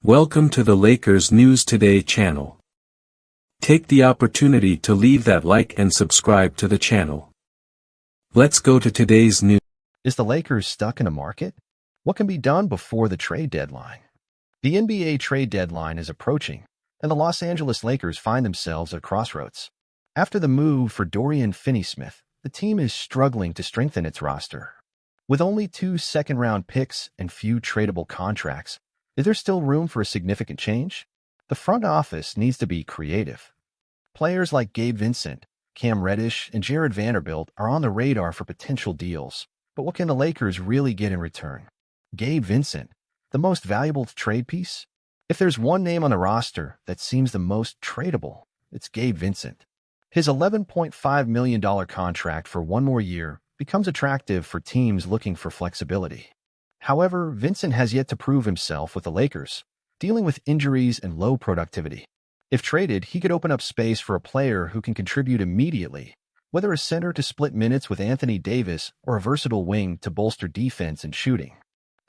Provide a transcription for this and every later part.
Welcome to the Lakers News Today channel. Take the opportunity to leave that like and subscribe to the channel. Let's go to today's news. Is the Lakers stuck in a market? What can be done before the trade deadline? The NBA trade deadline is approaching, and the Los Angeles Lakers find themselves at a crossroads. After the move for Dorian Finney-Smith, the team is struggling to strengthen its roster. With only 2 second-round picks and few tradable contracts, is there still room for a significant change? The front office needs to be creative. Players like Gabe Vincent, Cam Reddish, and Jared Vanderbilt are on the radar for potential deals. But what can the Lakers really get in return? Gabe Vincent, the most valuable trade piece? If there's one name on the roster that seems the most tradable, it's Gabe Vincent. His $11.5 million contract for one more year becomes attractive for teams looking for flexibility. However, Vincent has yet to prove himself with the Lakers, dealing with injuries and low productivity. If traded, he could open up space for a player who can contribute immediately, whether a center to split minutes with Anthony Davis or a versatile wing to bolster defense and shooting.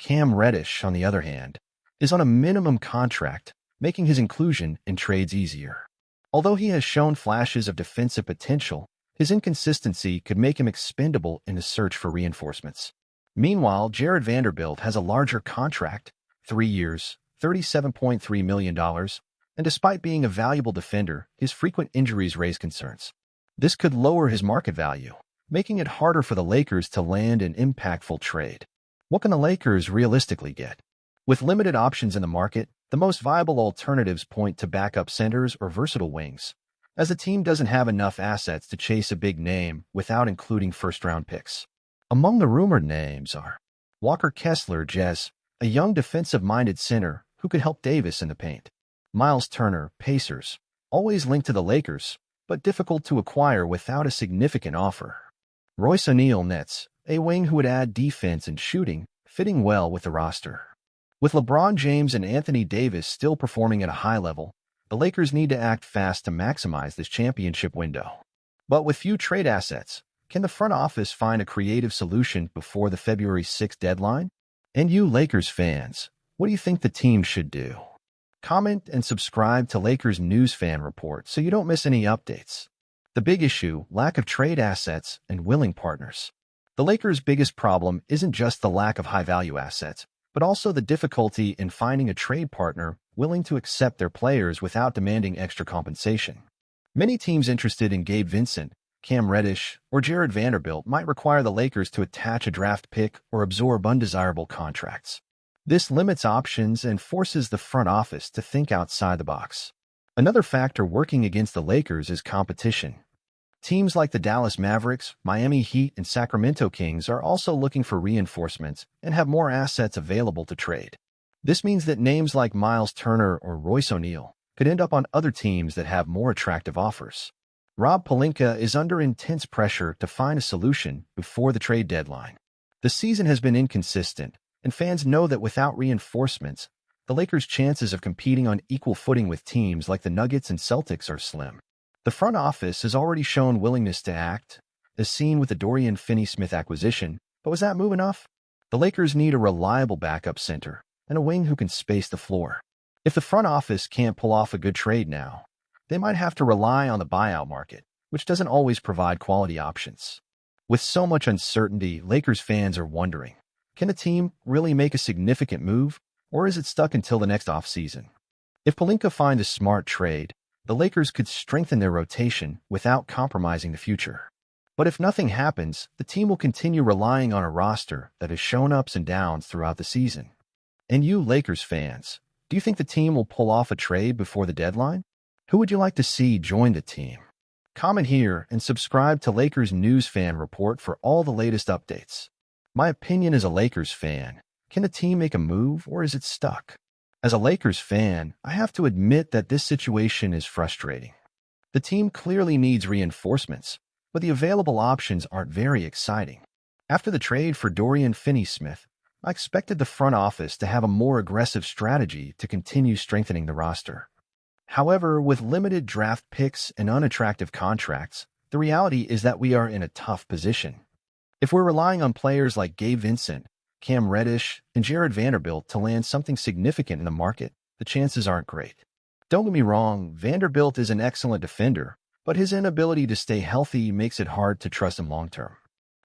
Cam Reddish, on the other hand, is on a minimum contract, making his inclusion in trades easier. Although he has shown flashes of defensive potential, his inconsistency could make him expendable in the search for reinforcements. Meanwhile, Jared Vanderbilt has a larger contract, 3 years, $37.3 million, and despite being a valuable defender, his frequent injuries raise concerns. This could lower his market value, making it harder for the Lakers to land an impactful trade. What can the Lakers realistically get? With limited options in the market, the most viable alternatives point to backup centers or versatile wings, as the team doesn't have enough assets to chase a big name without including first-round picks. Among the rumored names are Walker Kessler, Jazz, a young defensive-minded center who could help Davis in the paint. Miles Turner, Pacers, always linked to the Lakers, but difficult to acquire without a significant offer. Royce O'Neal, Nets, a wing who would add defense and shooting, fitting well with the roster. With LeBron James and Anthony Davis still performing at a high level, the Lakers need to act fast to maximize this championship window. But with few trade assets, can the front office find a creative solution before the February 6th deadline? And you Lakers fans, what do you think the team should do? Comment and subscribe to Lakers News Fan Report so you don't miss any updates. The big issue, lack of trade assets and willing partners. The Lakers' biggest problem isn't just the lack of high-value assets, but also the difficulty in finding a trade partner willing to accept their players without demanding extra compensation. Many teams interested in Gabe Vincent, Cam Reddish, or Jared Vanderbilt might require the Lakers to attach a draft pick or absorb undesirable contracts. This limits options and forces the front office to think outside the box. Another factor working against the Lakers is competition. Teams like the Dallas Mavericks, Miami Heat, and Sacramento Kings are also looking for reinforcements and have more assets available to trade. This means that names like Miles Turner or Royce O'Neal could end up on other teams that have more attractive offers. Rob Pelinka is under intense pressure to find a solution before the trade deadline. The season has been inconsistent, and fans know that without reinforcements, the Lakers' chances of competing on equal footing with teams like the Nuggets and Celtics are slim. The front office has already shown willingness to act, as seen with the Dorian Finney-Smith acquisition, but was that move enough? The Lakers need a reliable backup center and a wing who can space the floor. If the front office can't pull off a good trade now, they might have to rely on the buyout market, which doesn't always provide quality options. With so much uncertainty, Lakers fans are wondering, can the team really make a significant move, or is it stuck until the next offseason? If Pelinka finds a smart trade, the Lakers could strengthen their rotation without compromising the future. But if nothing happens, the team will continue relying on a roster that has shown ups and downs throughout the season. And you Lakers fans, do you think the team will pull off a trade before the deadline? Who would you like to see join the team? Comment here and subscribe to Lakers News Fan Report for all the latest updates. My opinion as a Lakers fan, can the team make a move or is it stuck? As a Lakers fan, I have to admit that this situation is frustrating. The team clearly needs reinforcements, but the available options aren't very exciting. After the trade for Dorian Finney-Smith, I expected the front office to have a more aggressive strategy to continue strengthening the roster. However, with limited draft picks and unattractive contracts, the reality is that we are in a tough position. If we're relying on players like Gabe Vincent, Cam Reddish, and Jared Vanderbilt to land something significant in the market, the the chances aren't great. Don't get me wrong, Vanderbilt is an excellent defender, but his inability to stay healthy makes it hard to trust him long-term.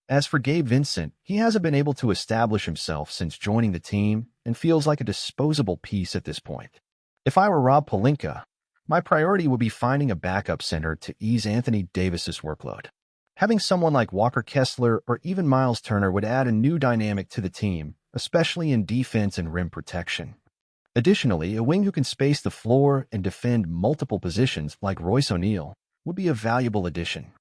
As for Gabe Vincent, he hasn't been able to establish himself since joining the team and feels like a disposable piece at this point. If I were Rob Pelinka, my priority would be finding a backup center to ease Anthony Davis's workload. Having someone like Walker Kessler or even Miles Turner would add a new dynamic to the team, especially in defense and rim protection. Additionally, a wing who can space the floor and defend multiple positions like Royce O'Neal would be a valuable addition.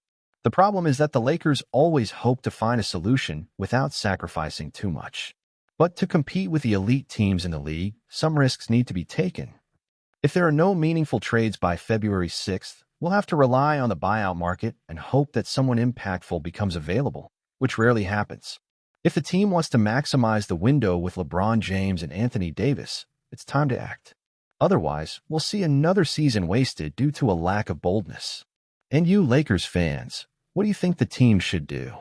The problem is that the Lakers always hope to find a solution without sacrificing too much. But to compete with the elite teams in the league, some risks need to be taken. If there are no meaningful trades by February 6th, we'll have to rely on the buyout market and hope that someone impactful becomes available, which rarely happens. If the team wants to maximize the window with LeBron James and Anthony Davis, it's time to act. Otherwise, we'll see another season wasted due to a lack of boldness. And you Lakers fans, what do you think the team should do?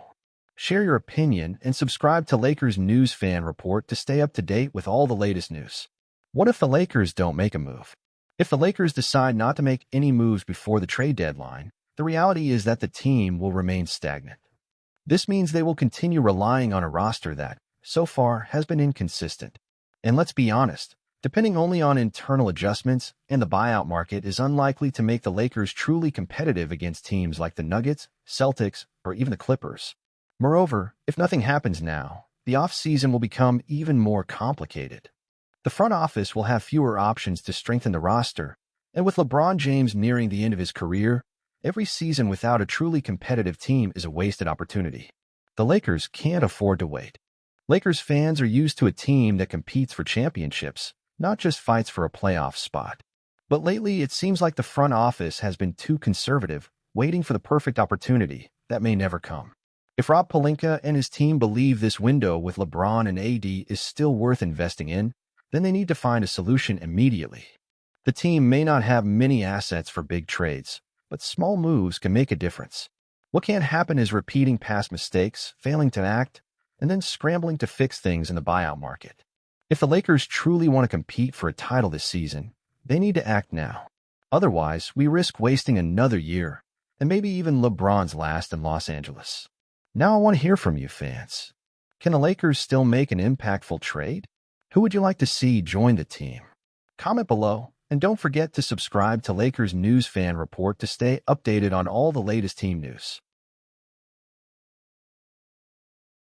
Share your opinion and subscribe to Lakers News Fan Report to stay up to date with all the latest news. What if the Lakers don't make a move? If the Lakers decide not to make any moves before the trade deadline, the reality is that the team will remain stagnant. This means they will continue relying on a roster that, so far, has been inconsistent. And let's be honest, depending only on internal adjustments and the buyout market is unlikely to make the Lakers truly competitive against teams like the Nuggets, Celtics, or even the Clippers. Moreover, if nothing happens now, the offseason will become even more complicated. The front office will have fewer options to strengthen the roster, and with LeBron James nearing the end of his career, every season without a truly competitive team is a wasted opportunity. The Lakers can't afford to wait. Lakers fans are used to a team that competes for championships, not just fights for a playoff spot. But lately, it seems like the front office has been too conservative, waiting for the perfect opportunity that may never come. If Rob Pelinka and his team believe this window with LeBron and AD is still worth investing in, then they need to find a solution immediately. The team may not have many assets for big trades, but small moves can make a difference. What can't happen is repeating past mistakes, failing to act, and then scrambling to fix things in the buyout market. If the Lakers truly want to compete for a title this season, they need to act now. Otherwise, we risk wasting another year, and maybe even LeBron's last in Los Angeles. Now I want to hear from you fans. Can the Lakers still make an impactful trade? Who would you like to see join the team? Comment below, and don't forget to subscribe to Lakers News Fan Report to stay updated on all the latest team news.